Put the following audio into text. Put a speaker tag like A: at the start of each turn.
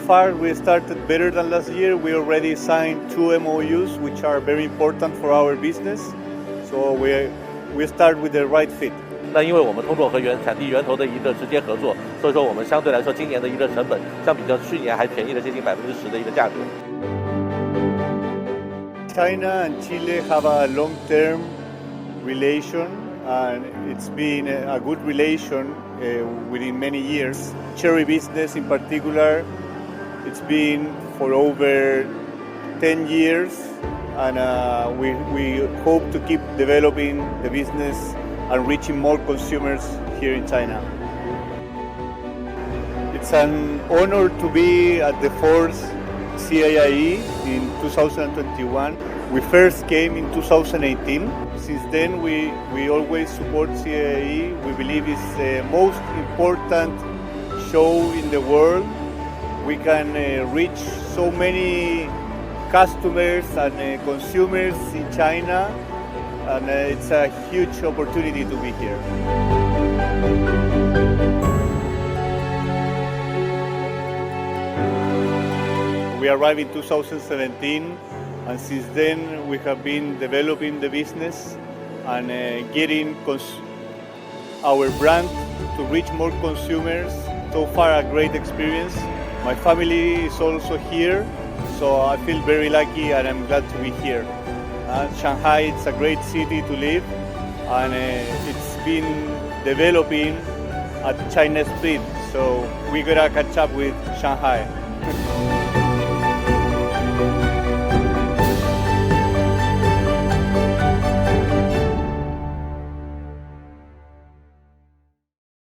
A: far, we started better than last year. We already signed 2 MOUs, which are very important for our business. So we start with the right fit.
B: 那因为我们通过和产地源头的一个直接合作，所以说我们相对来说今年的一个成本相比较去年还便宜了接近10%的一个价格。
A: China and Chile have a long-term relation, and it's been a good relation within many years. Cherry business in particular, it's been for over 10 years, and we hope to keep developing the business and reaching more consumers here in China. It's an honor to be at the 4th CIIE in 2021. We first came in 2018. Since then, we always support CIIE. We believe it's the most important show in the world. We can reach so many customers and consumers in China, and it's a huge opportunity to be here. We arrived in 2017, and since then we have been developing the business and getting our brand to reach more consumers. So far, a great experience. My family is also here, so I feel very lucky and I'm glad to be here. Shanghai, it's a great city to live, and it's been developing at China speed, so we gotta catch up with Shanghai.